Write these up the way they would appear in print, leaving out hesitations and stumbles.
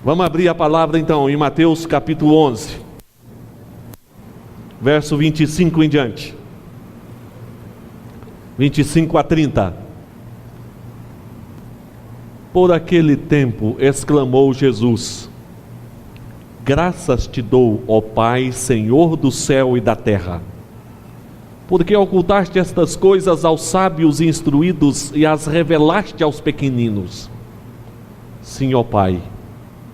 Vamos abrir a palavra então em Mateus capítulo 11, verso 25 em diante, 25 a 30. Por aquele tempo exclamou Jesus: graças te dou, ó Pai, Senhor do céu e da terra, porque ocultaste estas coisas aos sábios e instruídos e as revelaste aos pequeninos. Sim, ó Pai,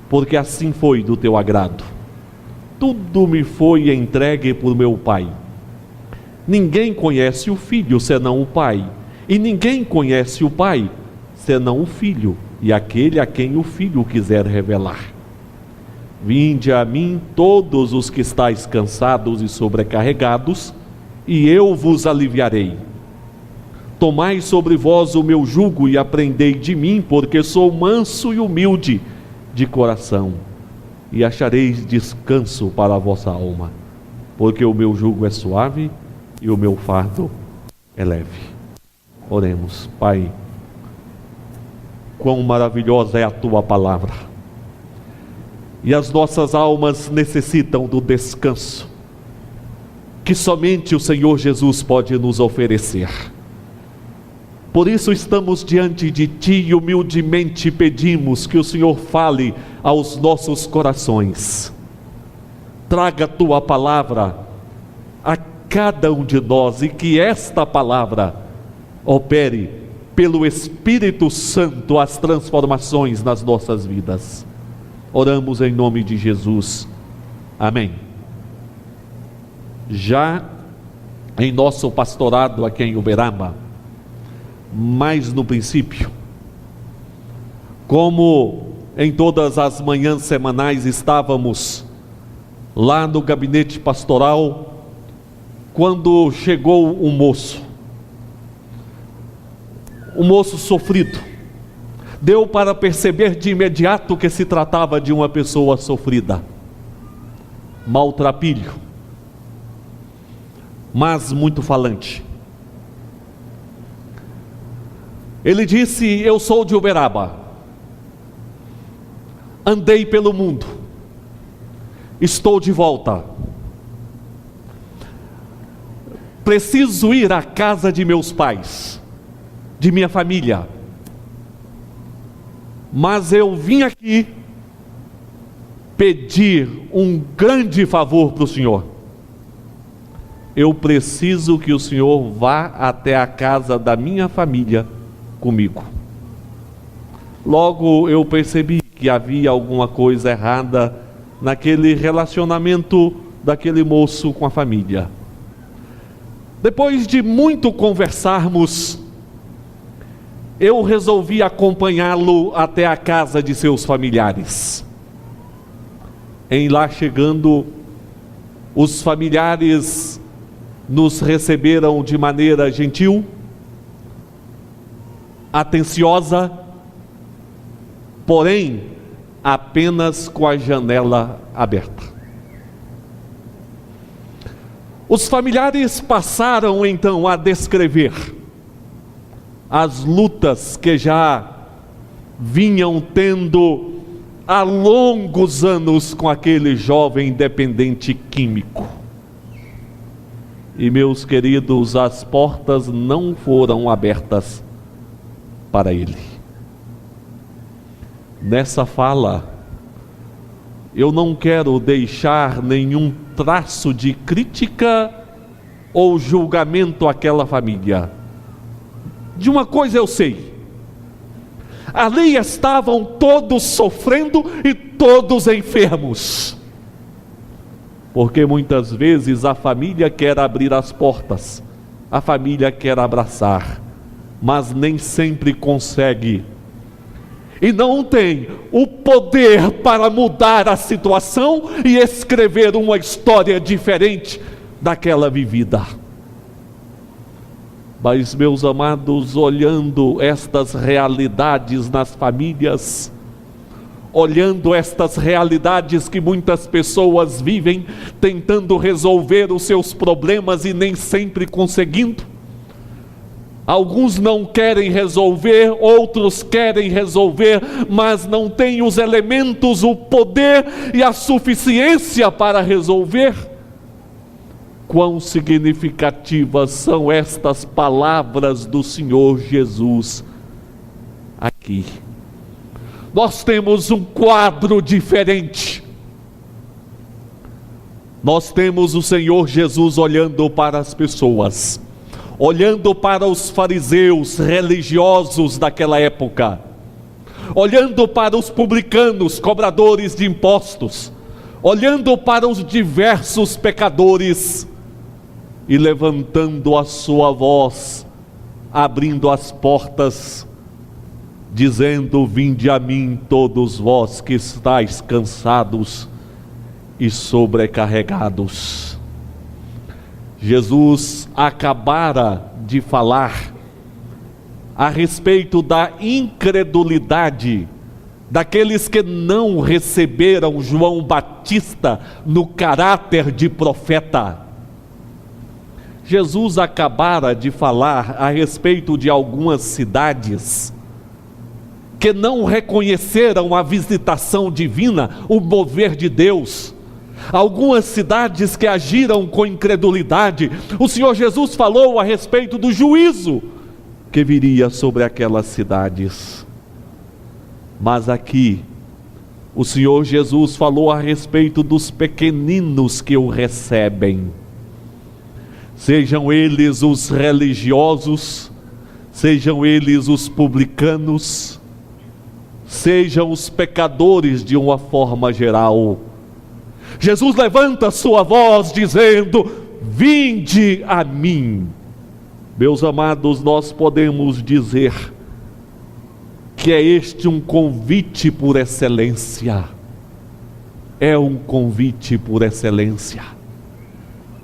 porque assim foi do teu agrado. Tudo me foi entregue por meu Pai. Ninguém conhece o Filho senão o Pai, e ninguém conhece o Pai senão o Filho, e aquele a quem o Filho quiser revelar. Vinde a mim todos os que estáis cansados e sobrecarregados, e eu vos aliviarei. Tomai sobre vós o meu jugo e aprendei de mim, porque sou manso e humilde de coração, e achareis descanso para a vossa alma, porque o meu jugo é suave e o meu fardo é leve. Oremos. Pai, quão maravilhosa é a tua palavra, e as nossas almas necessitam do descanso que somente o Senhor Jesus pode nos oferecer. Por isso estamos diante de Ti e humildemente pedimos que o Senhor fale aos nossos corações. Traga a Tua palavra a cada um de nós, e que esta palavra opere pelo Espírito Santo as transformações nas nossas vidas. Oramos em nome de Jesus. Amém. Já em nosso pastorado aqui em Uberaba, mais no princípio, como em todas as manhãs semanais estávamos lá no gabinete pastoral, quando chegou um moço sofrido. Deu para perceber de imediato que se tratava de uma pessoa sofrida, maltrapilho, mas muito falante. Ele disse: eu sou de Uberaba, andei pelo mundo, estou de volta, preciso ir à casa de meus pais, de minha família, mas eu vim aqui pedir um grande favor para o Senhor. Eu preciso que o Senhor vá até a casa da minha família comigo. Logo eu percebi que havia alguma coisa errada naquele relacionamento daquele moço com a família. Depois de muito conversarmos, eu resolvi acompanhá-lo até a casa de seus familiares. Em lá chegando, os familiares nos receberam de maneira gentil, atenciosa, porém apenas com a janela aberta. Os familiares passaram então a descrever as lutas que já vinham tendo há longos anos com aquele jovem dependente químico. E, meus queridos, as portas não foram abertas para ele. Nessa fala, eu não quero deixar nenhum traço de crítica ou julgamento àquela família. De uma coisa eu sei: ali estavam todos sofrendo e todos enfermos, porque muitas vezes a família quer abrir as portas, a família quer abraçar, mas nem sempre consegue, e não tem o poder para mudar a situação e escrever uma história diferente daquela vivida. Mas, meus amados, olhando estas realidades nas famílias, olhando estas realidades que muitas pessoas vivem, tentando resolver os seus problemas e nem sempre conseguindo, Alguns não querem resolver, outros querem resolver, mas não têm os elementos, o poder e a suficiência para resolver. Quão significativas são estas palavras do Senhor Jesus aqui. Nós temos um quadro diferente. Nós temos o Senhor Jesus olhando para as pessoas, olhando para os fariseus religiosos daquela época, olhando para os publicanos, cobradores de impostos, olhando para os diversos pecadores e levantando a sua voz, abrindo as portas, dizendo: vinde a mim todos vós que estáis cansados e sobrecarregados. Jesus acabara de falar a respeito da incredulidade daqueles que não receberam João Batista no caráter de profeta. Jesus acabara de falar a respeito de algumas cidades que não reconheceram a visitação divina, o mover de Deus. Algumas cidades que agiram com incredulidade. O Senhor Jesus falou a respeito do juízo que viria sobre aquelas cidades. Mas aqui, o Senhor Jesus falou a respeito dos pequeninos que o recebem. Sejam eles os religiosos, sejam eles os publicanos, sejam os pecadores de uma forma geral. Jesus levanta sua voz dizendo: vinde a mim. Meus amados, nós podemos dizer que é este um convite por excelência. É um convite por excelência.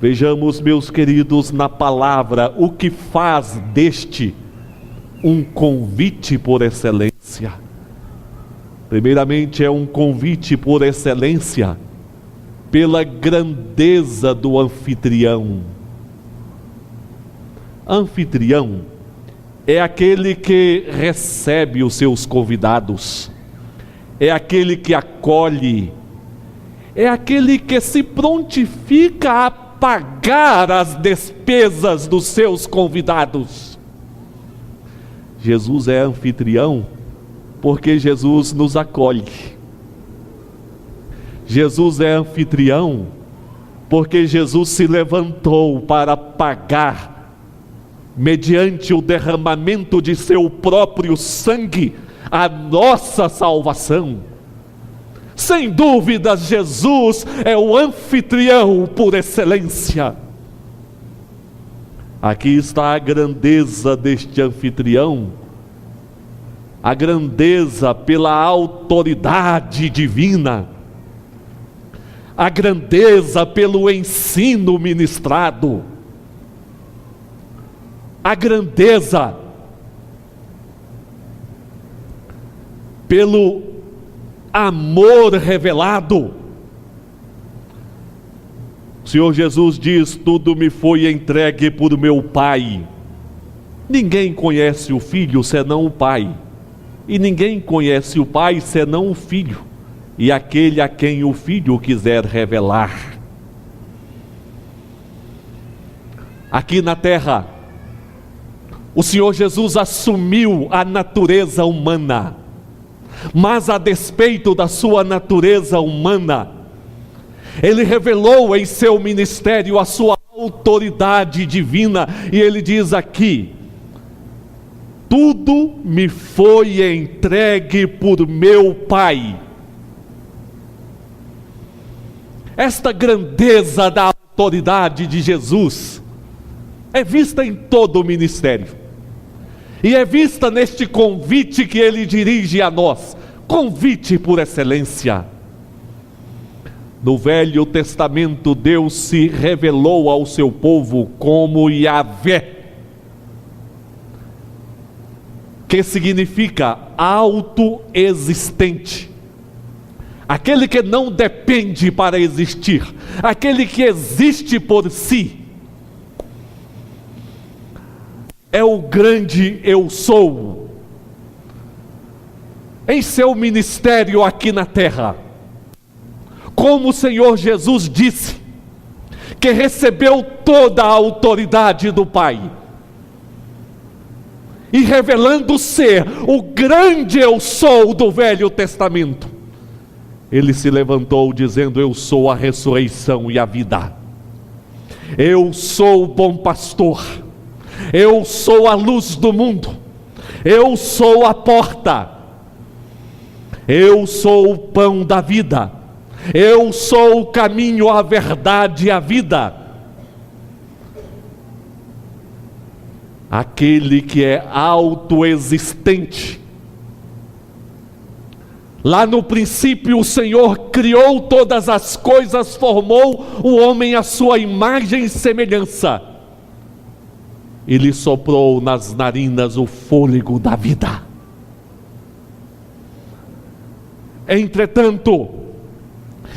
Vejamos, meus queridos, na palavra, o que faz deste um convite por excelência. Primeiramente, é um convite por excelência pela grandeza do anfitrião. Anfitrião é aquele que recebe os seus convidados, é aquele que acolhe, é aquele que se prontifica a pagar as despesas dos seus convidados. Jesus é anfitrião porque Jesus nos acolhe. Jesus é anfitrião porque Jesus se levantou para pagar, mediante o derramamento de seu próprio sangue, a nossa salvação. Sem dúvidas, Jesus é o anfitrião por excelência. Aqui está a grandeza deste anfitrião, a grandeza pela autoridade divina, a grandeza pelo ensino ministrado, a grandeza pelo amor revelado. O Senhor Jesus diz: tudo me foi entregue por meu Pai. Ninguém conhece o Filho senão o Pai, e ninguém conhece o Pai senão o Filho, e aquele a quem o Filho quiser revelar. Aqui na terra, o Senhor Jesus assumiu a natureza humana, mas a despeito da sua natureza humana, Ele revelou em seu ministério a sua autoridade divina, e Ele diz aqui: tudo me foi entregue por meu Pai. Esta grandeza da autoridade de Jesus é vista em todo o ministério, e é vista neste convite que Ele dirige a nós, convite por excelência. No Velho Testamento, Deus se revelou ao seu povo como Yahvé, que significa autoexistente, aquele que não depende para existir, aquele que existe por si. é o grande eu sou. Em seu ministério aqui na terra, como o Senhor Jesus disse, que recebeu toda a autoridade do Pai, e revelando ser o grande eu sou do Velho Testamento, ele se levantou dizendo: eu sou a ressurreição e a vida, eu sou o bom pastor, eu sou a luz do mundo, eu sou a porta, eu sou o pão da vida, eu sou o caminho, a verdade e a vida. Aquele que é autoexistente. Lá no princípio o Senhor criou todas as coisas, formou o homem à sua imagem e semelhança, e lhe soprou nas narinas o fôlego da vida. Entretanto,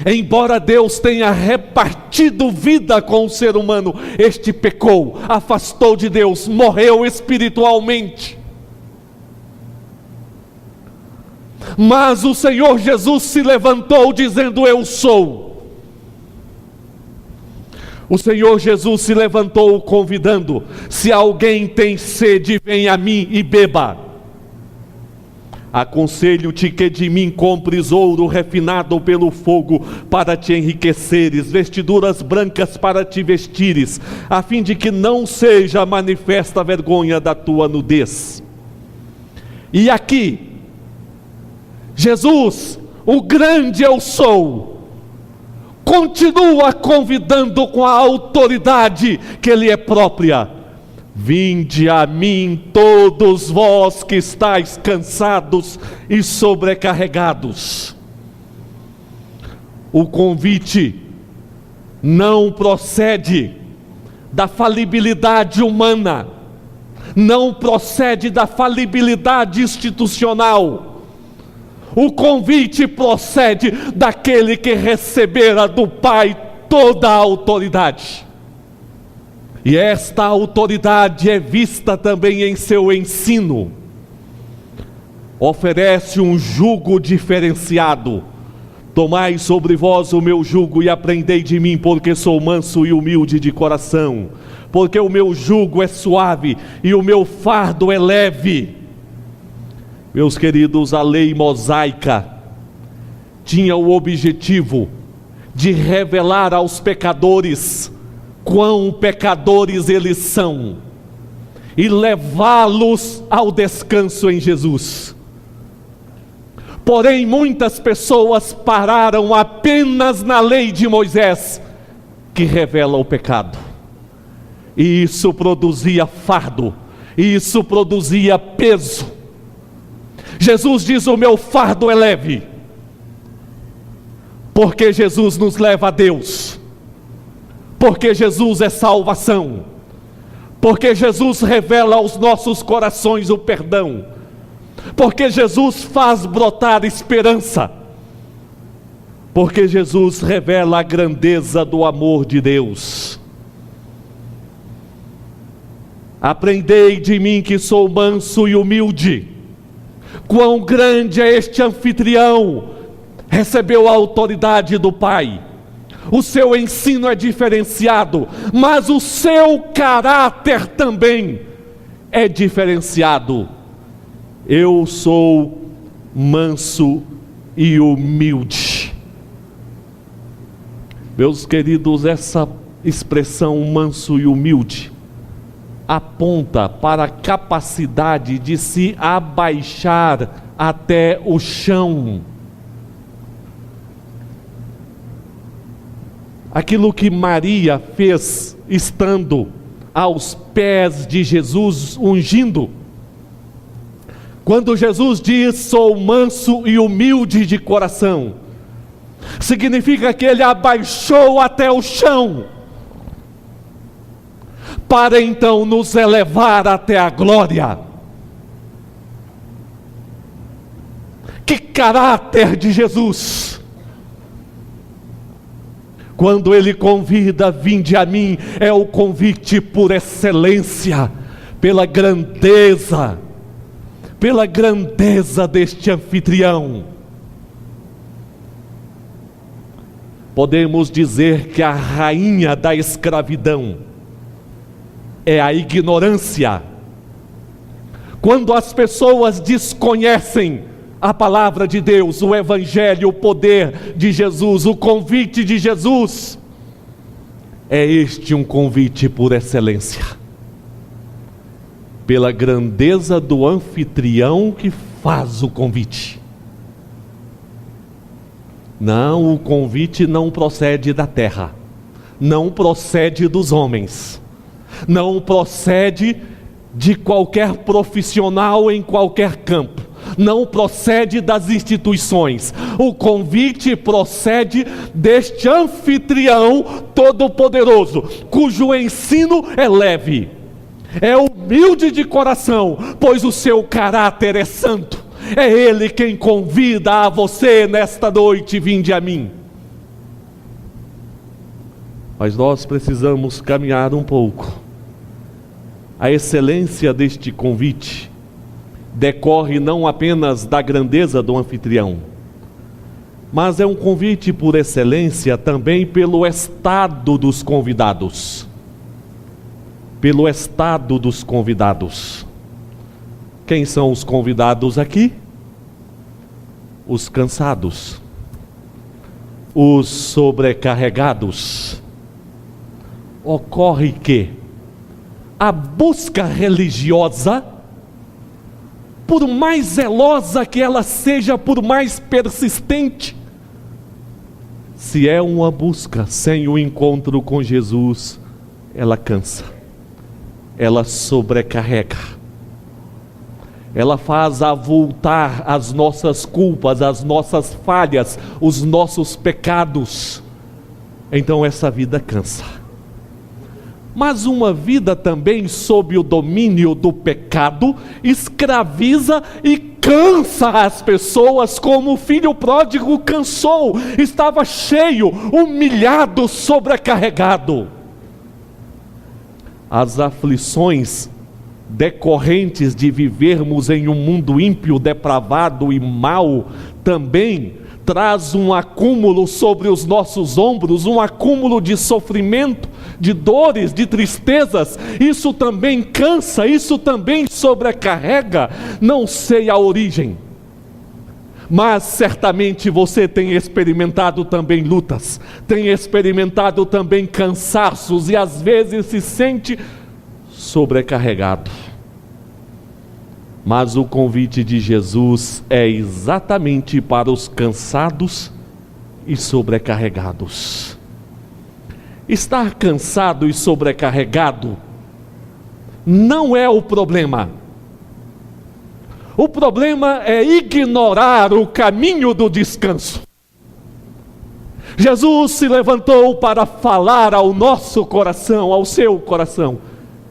embora Deus tenha repartido vida com o ser humano, este pecou, afastou de Deus, morreu espiritualmente. Mas o Senhor Jesus se levantou dizendo: eu sou. O Senhor Jesus se levantou convidando: se alguém tem sede, vem a mim e beba. Aconselho-te que de mim compres ouro refinado pelo fogo, para te enriqueceres, vestiduras brancas para te vestires, a fim de que não seja manifesta a vergonha da tua nudez. E aqui, Jesus, o grande eu sou, continua convidando com a autoridade que lhe é própria: vinde a mim todos vós que estáis cansados e sobrecarregados. O convite não procede da falibilidade humana, não procede da falibilidade institucional. O convite procede daquele que recebera do Pai toda a autoridade. E esta autoridade é vista também em seu ensino. Oferece um jugo diferenciado. Tomai sobre vós o meu jugo e aprendei de mim, porque sou manso e humilde de coração. Porque o meu jugo é suave e o meu fardo é leve. Meus queridos, a lei mosaica tinha o objetivo de revelar aos pecadores quão pecadores eles são, e levá-los ao descanso em Jesus. Porém, muitas pessoas pararam apenas na lei de Moisés, que revela o pecado, e isso produzia fardo, e isso produzia peso. Jesus diz: o meu fardo é leve, porque Jesus nos leva a Deus, porque Jesus é salvação, porque Jesus revela aos nossos corações o perdão, porque Jesus faz brotar esperança, porque Jesus revela a grandeza do amor de Deus. Aprendei de mim que sou manso e humilde. Quão grande é este anfitrião, recebeu a autoridade do Pai. O seu ensino é diferenciado, mas o seu caráter também é diferenciado. Eu sou manso e humilde. Meus queridos, essa expressão manso e humilde aponta para a capacidade de se abaixar até o chão. Aquilo que Maria fez estando aos pés de Jesus, ungindo. Quando Jesus diz: sou manso e humilde de coração, significa que ele abaixou até o chão, para então nos elevar até a glória. Que caráter de Jesus! Quando ele convida: vinde a mim, é o convite por excelência, pela grandeza deste anfitrião. Podemos dizer que a rainha da escravidão é a ignorância. Quando as pessoas desconhecem a palavra de Deus, o Evangelho, o poder de Jesus, o convite de Jesus, é este um convite por excelência. Pela grandeza do anfitrião que faz o convite. Não, o convite não procede da terra, não procede dos homens, não procede de qualquer profissional em qualquer campo, não procede das instituições. O convite procede deste anfitrião todo-poderoso, cujo ensino é leve, é humilde de coração, pois o seu caráter é santo. É Ele quem convida a você nesta noite: vinde a mim. Mas nós precisamos caminhar um pouco. A excelência deste convite decorre não apenas da grandeza do anfitrião, mas é um convite por excelência também pelo estado dos convidados. Pelo estado dos convidados. Quem são os convidados aqui? Os cansados, os sobrecarregados. Ocorre que a busca religiosa, por mais zelosa que ela seja, por mais persistente, se é uma busca sem o encontro com Jesus, ela cansa, ela sobrecarrega. Ela faz avultar as nossas culpas, as nossas falhas, os nossos pecados. Então essa vida cansa. Mas uma vida também sob o domínio do pecado escraviza e cansa as pessoas, como o filho pródigo cansou. Estava cheio, humilhado, sobrecarregado. As aflições decorrentes de vivermos em um mundo ímpio, depravado e mau, também traz um acúmulo sobre os nossos ombros, um acúmulo de sofrimento, de dores, de tristezas. Isso também cansa, isso também sobrecarrega. Não sei a origem, mas certamente você tem experimentado também lutas, tem experimentado também cansaços, e às vezes se sente sobrecarregado. Mas o convite de Jesus é exatamente para os cansados e sobrecarregados. Estar cansado e sobrecarregado não é o problema. O problema é ignorar o caminho do descanso. Jesus se levantou para falar ao nosso coração, ao seu coração: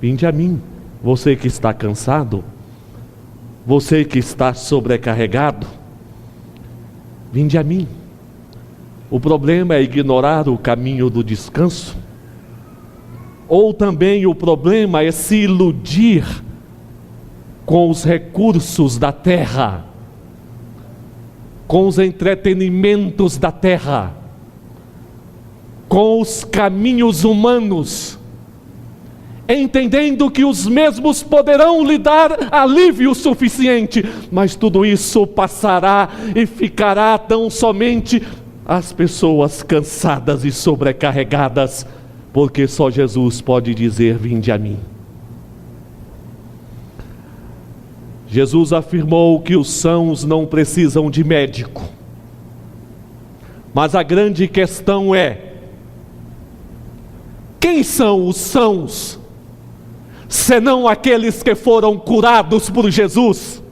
vinde a mim, você que está cansado, você que está sobrecarregado, vinde a mim. O problema é ignorar o caminho do descanso? Ou também o problema é se iludir com os recursos da terra, com os entretenimentos da terra, com os caminhos humanos, entendendo que os mesmos poderão lhe dar alívio suficiente, mas tudo isso passará e ficará tão somente as pessoas cansadas e sobrecarregadas, porque só Jesus pode dizer: vinde a mim. Jesus afirmou que os sãos não precisam de médico, mas a grande questão é: quem são os sãos, senão aqueles que foram curados por Jesus?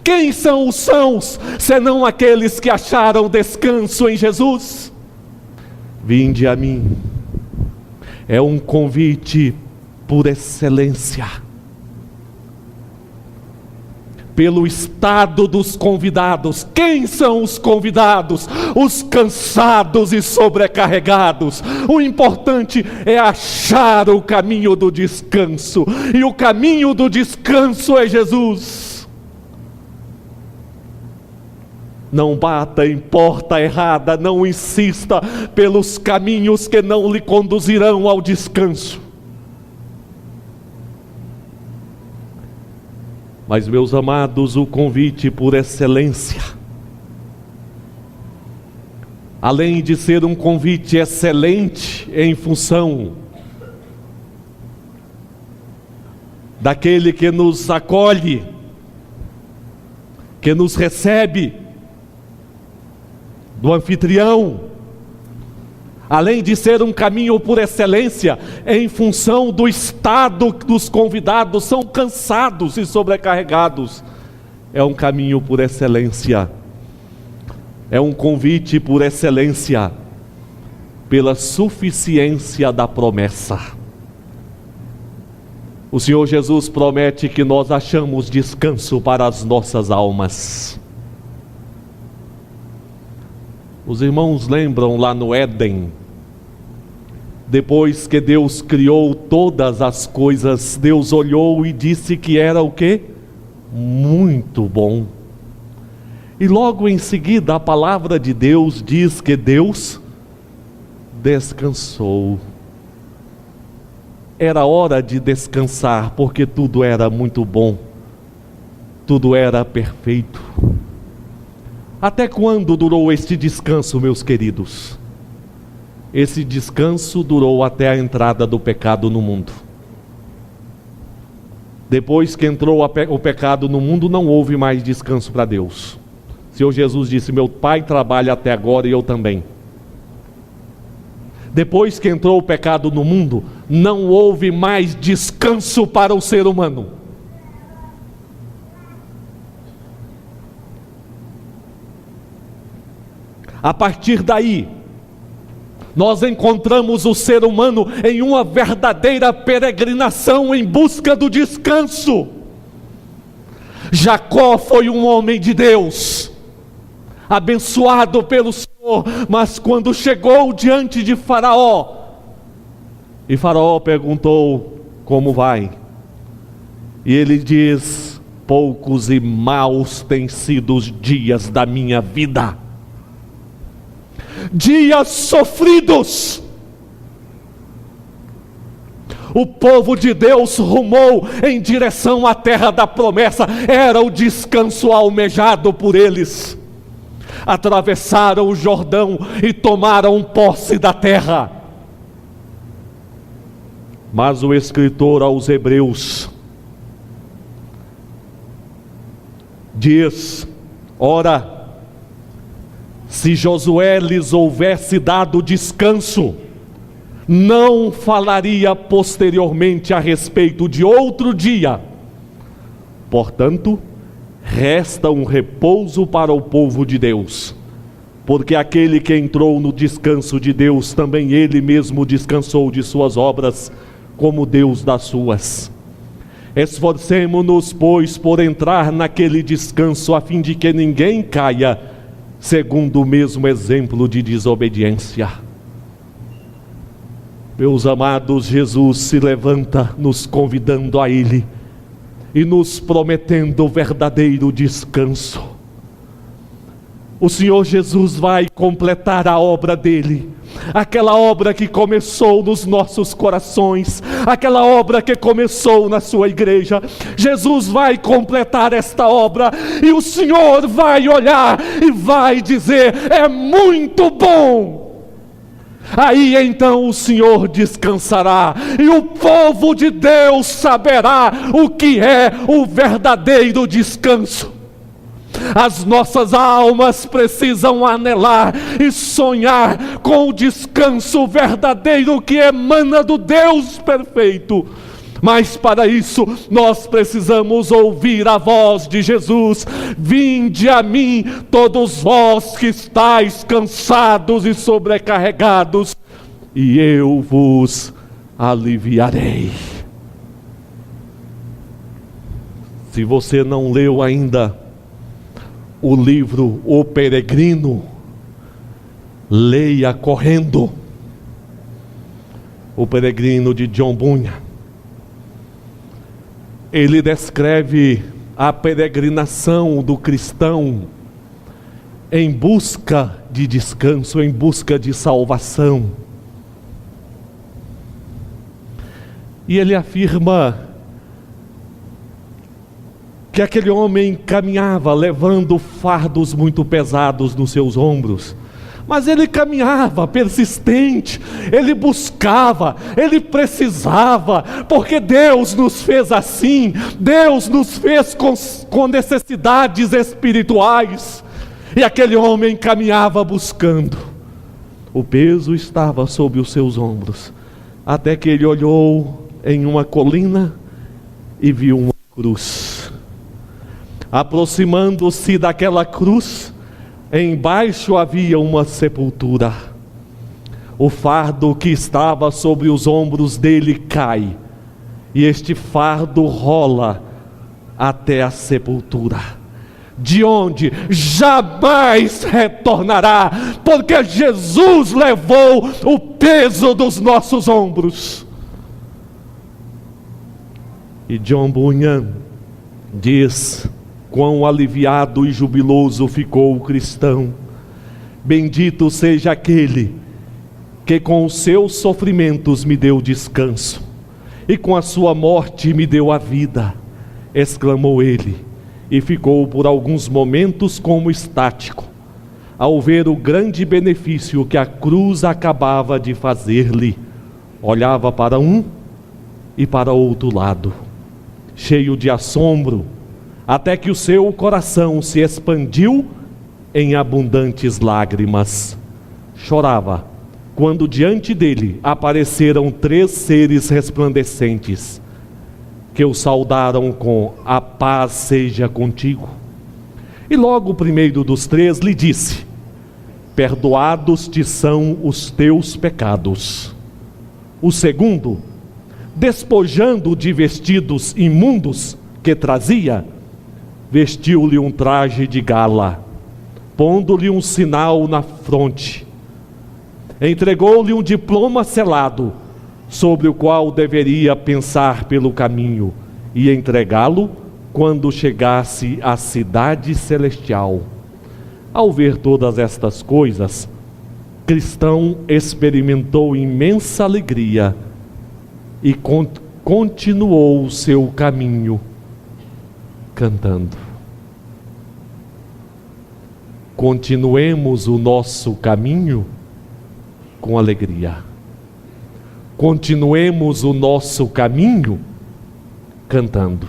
Quem são os sãos, senão aqueles que acharam descanso em Jesus? Vinde a mim é um convite por excelência. pelo estado dos convidados. Quem são os convidados? Os cansados e sobrecarregados. O importante é achar o caminho do descanso, e o caminho do descanso é Jesus. Não bata em porta errada, não insista pelos caminhos que não lhe conduzirão ao descanso. Mas, meus amados, o convite por excelência, além de ser um convite excelente em função daquele que nos acolhe, que nos recebe, do anfitrião, além de ser um caminho por excelência, em função do estado dos convidados, são cansados e sobrecarregados, é um caminho por excelência, é um convite por excelência, pela suficiência da promessa. O Senhor Jesus promete que nós achamos descanso para as nossas almas. Os irmãos lembram lá no Éden, depois que Deus criou todas as coisas, Deus olhou e disse que era o quê? Muito bom. E logo em seguida a palavra de Deus diz que Deus descansou. Era hora de descansar, porque tudo era muito bom, tudo era perfeito. Até quando durou este descanso, meus queridos? Esse descanso durou até a entrada do pecado no mundo. Depois que entrou o pecado no mundo, não houve mais descanso para Deus. O Senhor Jesus disse: meu Pai trabalha até agora e eu também. Depois que entrou o pecado no mundo, não houve mais descanso para o ser humano. A partir daí, nós encontramos o ser humano em uma verdadeira peregrinação em busca do descanso. Jacó foi um homem de Deus, abençoado pelo Senhor, mas quando chegou diante de Faraó, e Faraó perguntou: como vai? E ele diz: poucos e maus têm sido os dias da minha vida. Dias sofridos. O povo de Deus rumou em direção à terra da promessa, era o descanso almejado por eles. Atravessaram o Jordão e tomaram posse da terra. Mas o escritor aos Hebreus diz: ora, se Josué lhes houvesse dado descanso, não falaria posteriormente a respeito de outro dia. Portanto, resta um repouso para o povo de Deus, porque aquele que entrou no descanso de Deus, também ele mesmo descansou de suas obras, como Deus das suas. Esforcemo-nos, pois, por entrar naquele descanso, a fim de que ninguém caia segundo o mesmo exemplo de desobediência. Meus amados, Jesus se levanta nos convidando a Ele e nos prometendo o verdadeiro descanso. O Senhor Jesus vai completar a obra dele, aquela obra que começou nos nossos corações, aquela obra que começou na sua igreja. Jesus vai completar esta obra, e o Senhor vai olhar e vai dizer: é muito bom. Aí então o Senhor descansará, e o povo de Deus saberá o que é o verdadeiro descanso. As nossas almas precisam anelar e sonhar com o descanso verdadeiro que emana do Deus perfeito. Mas para isso nós precisamos ouvir a voz de Jesus: vinde a mim todos vós que estáis cansados e sobrecarregados, e eu vos aliviarei. Se você não leu ainda o livro O Peregrino, leia correndo. O Peregrino, de John Bunyan. Ele descreve a peregrinação do cristão em busca de descanso, em busca de salvação. E ele afirma que aquele homem caminhava levando fardos muito pesados nos seus ombros. Mas ele caminhava persistente, ele buscava, ele precisava, porque Deus nos fez assim, Deus nos fez com necessidades espirituais. E aquele homem caminhava buscando. O peso estava sobre os seus ombros, até que ele olhou em uma colina e viu uma cruz. Aproximando-se daquela cruz, embaixo havia uma sepultura. O fardo que estava sobre os ombros dele cai, e este fardo rola até a sepultura, de onde jamais retornará, porque Jesus levou o peso dos nossos ombros. E John Bunyan diz: quão aliviado e jubiloso ficou o cristão. Bendito seja aquele que com os seus sofrimentos me deu descanso, e com a sua morte me deu a vida, exclamou ele, e ficou por alguns momentos como estático, ao ver o grande benefício que a cruz acabava de fazer-lhe. Olhava para um e para outro lado, cheio de assombro, até que o seu coração se expandiu em abundantes lágrimas. Chorava quando diante dele apareceram 3 seres resplandecentes, que o saudaram com: a paz seja contigo. E logo o primeiro dos 3 lhe disse: perdoados te são os teus pecados. O segundo, despojando de vestidos imundos que trazia, vestiu-lhe um traje de gala, pondo-lhe um sinal na fronte, entregou-lhe um diploma selado, sobre o qual deveria pensar pelo caminho e entregá-lo quando chegasse à cidade celestial. Ao ver todas estas coisas, cristão experimentou imensa alegria e continuou o seu caminho cantando. Continuemos o nosso caminho com alegria. Continuemos o nosso caminho cantando.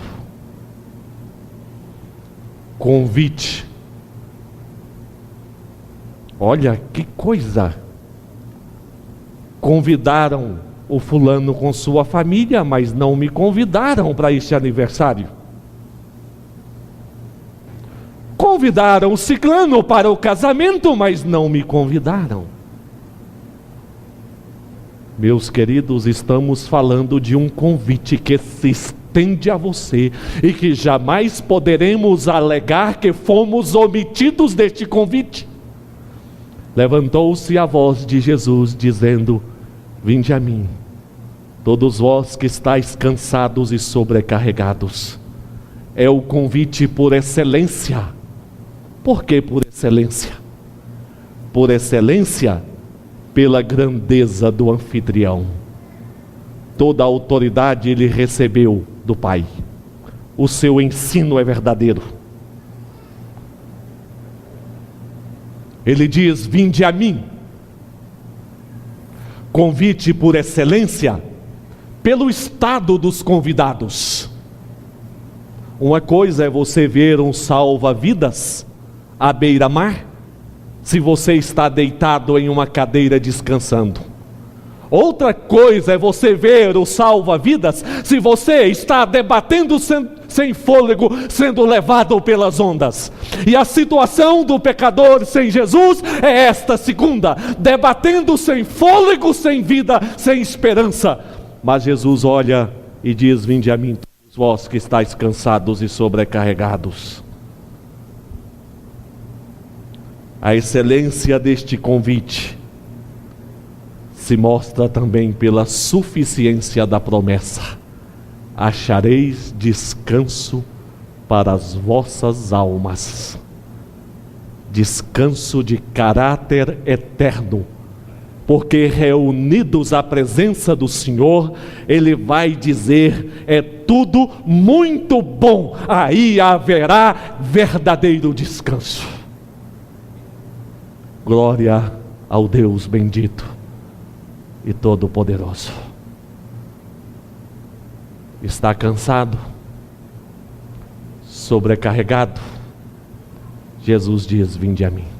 Convite. Olha que coisa! Convidaram o fulano com sua família, mas não me convidaram para este aniversário. Convidaram o ciclano para o casamento, mas não me convidaram. Meus queridos, estamos falando de um convite que se estende a você e que jamais poderemos alegar que fomos omitidos deste convite. Levantou-se a voz de Jesus, dizendo: vinde a mim, todos vós que estáis cansados e sobrecarregados. É o convite por excelência. Por que por excelência? Por excelência, pela grandeza do anfitrião. Toda a autoridade ele recebeu do Pai. O seu ensino é verdadeiro. Ele diz: vinde a mim. Convite por excelência, pelo estado dos convidados. Uma coisa é você ver um salva-vidas à beira-mar, se você está deitado em uma cadeira descansando. Outra coisa é você ver o salva-vidas se você está debatendo sem fôlego, sendo levado pelas ondas. E a situação do pecador sem Jesus é esta segunda: debatendo sem fôlego, sem vida, sem esperança. Mas Jesus olha e diz: vinde a mim todos vós que estáis cansados e sobrecarregados. A excelência deste convite se mostra também pela suficiência da promessa: achareis descanso para as vossas almas. Descanso de caráter eterno, porque reunidos à presença do Senhor, Ele vai dizer: é tudo muito bom, aí haverá verdadeiro descanso. Glória ao Deus bendito e todo-poderoso. Está cansado? Sobrecarregado? Jesus diz: vinde a mim.